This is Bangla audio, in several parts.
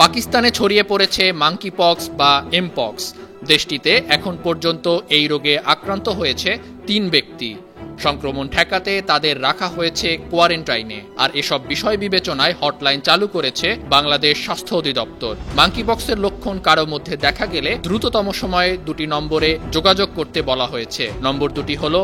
পাকিস্তানে ছড়িয়ে পড়েছে মাঙ্কিপক্স বা এমপক্স। দেশটিতে এখন পর্যন্ত এই রোগে আক্রান্ত হয়েছে ৩ ব্যক্তি। সংক্রমণ ঠেকাতে তাদের রাখা হয়েছে কোয়ারেন্টাইনে। আর এসব বিষয় বিবেচনায় হটলাইন চালু করেছে বাংলাদেশ স্বাস্থ্য অধিদপ্তর। মাঙ্কিপক্সের লক্ষণ কারো মধ্যে দেখা গেলে দ্রুততম সময়ে 2টি নম্বরে যোগাযোগ করতে বলা হয়েছে। নম্বর দুটি হল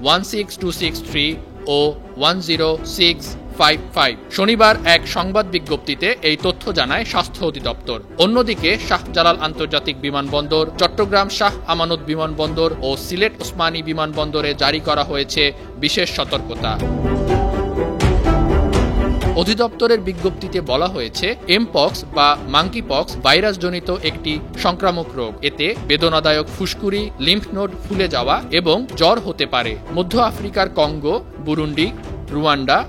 16263 ও 10655। শনিবার এক সংবাদ বিজ্ঞপ্তিতে এই তথ্য জানায় স্বাস্থ্য অধিদপ্তর। অন্যদিকে শাহজালাল আন্তর্জাতিক বিমানবন্দর, চট্টগ্রাম শাহ আমানত বিমানবন্দর ও সিলেট ওসমানী বিমানবন্দরে জারি করা হয়েছে বিশেষ সতর্কতা। অধিদপ্তরের বিজ্ঞপ্তিতে বলা হয়েছে, এমপক্স বা মাঙ্কিপক্স ভাইরাসজনিত একটি সংক্রামক রোগ। এতে বেদনাদায়ক ফুসকুড়ি, লিম্ফ নোড ফুলে যাওয়া এবং জ্বর হতে পারে। মধ্য আফ্রিকার Congo, Burundi, Rwanda,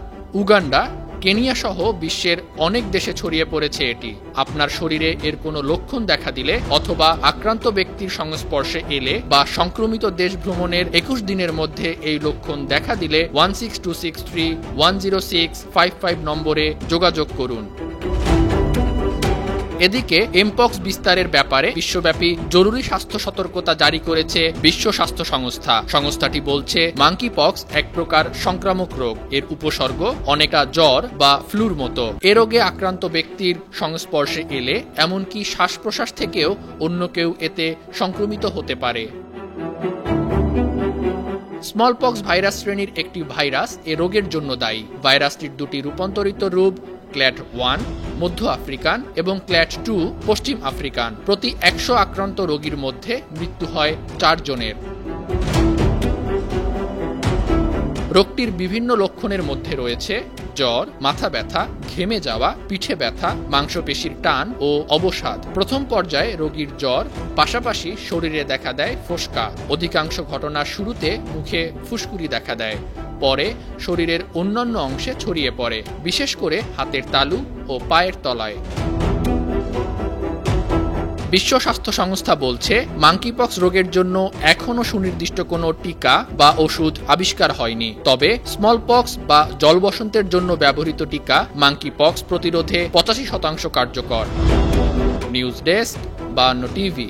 Uganda, Kenya সহ বিশ্বের অনেক দেশে ছড়িয়ে পড়েছে এটি। আপনার শরীরে এর কোনো লক্ষণ দেখা দিলে অথবা আক্রান্ত ব্যক্তির সংস্পর্শে এলে বা সংক্রমিত দেশ ভ্রমণের 21 দিনের মধ্যে এই লক্ষণ দেখা দিলে 16263 10655 নম্বরে যোগাযোগ করুন। এদিকে এমপক্স বিস্তারের ব্যাপারে বিশ্বব্যাপী জরুরি স্বাস্থ্য সতর্কতা জারি করেছে বিশ্ব স্বাস্থ্য সংস্থা। সংস্থাটি বলছে, মাঙ্কিপক্স এক প্রকার সংক্রামক রোগ। এর উপসর্গ অনেকটা জ্বর বা ফ্লুর মতো। এ রোগে আক্রান্ত ব্যক্তির সংস্পর্শে এলে এমনকি শ্বাস প্রশ্বাস থেকেও অন্য কেউ এতে সংক্রমিত হতে পারে। স্মলপক্স ভাইরাস শ্রেণীর একটি ভাইরাস এ রোগের জন্য দায়ী। ভাইরাসটির 2টি রূপান্তরিত রূপ, ক্ল্যাড 1 মধ্য আফ্রিকান এবং ক্ল্যাড 2 পশ্চিম আফ্রিকান। প্রতি 100 আক্রান্ত রোগীর মধ্যে মৃত্যু হয় 4 জনের। রোগটির বিভিন্ন লক্ষণের মধ্যে রয়েছে জ্বর, মাথা ব্যথা, ঘেমে যাওয়া, পিঠে ব্যথা, মাংসপেশির টান ও অবসাদ। প্রথম পর্যায়ে রোগীর জ্বর, পাশাপাশি শরীরে দেখা দেয় ফোস্কা। অধিকাংশ ঘটনার শুরুতে মুখে ফুসকুড়ি দেখা দেয়, পরে শরীরের অন্যান্য অংশে ছড়িয়ে পড়ে, বিশেষ করে হাতের তালু ও পায়ের তলায়। বিশ্ব স্বাস্থ্য সংস্থা বলছে, মাঙ্কিপক্স রোগের জন্য এখনও সুনির্দিষ্ট কোনো টিকা বা ওষুধ আবিষ্কার হয়নি। তবে স্মলপক্স বা জলবসন্তের জন্য ব্যবহৃত টিকা মাঙ্কিপক্স প্রতিরোধে 85% কার্যকর। News desk, 52 TV.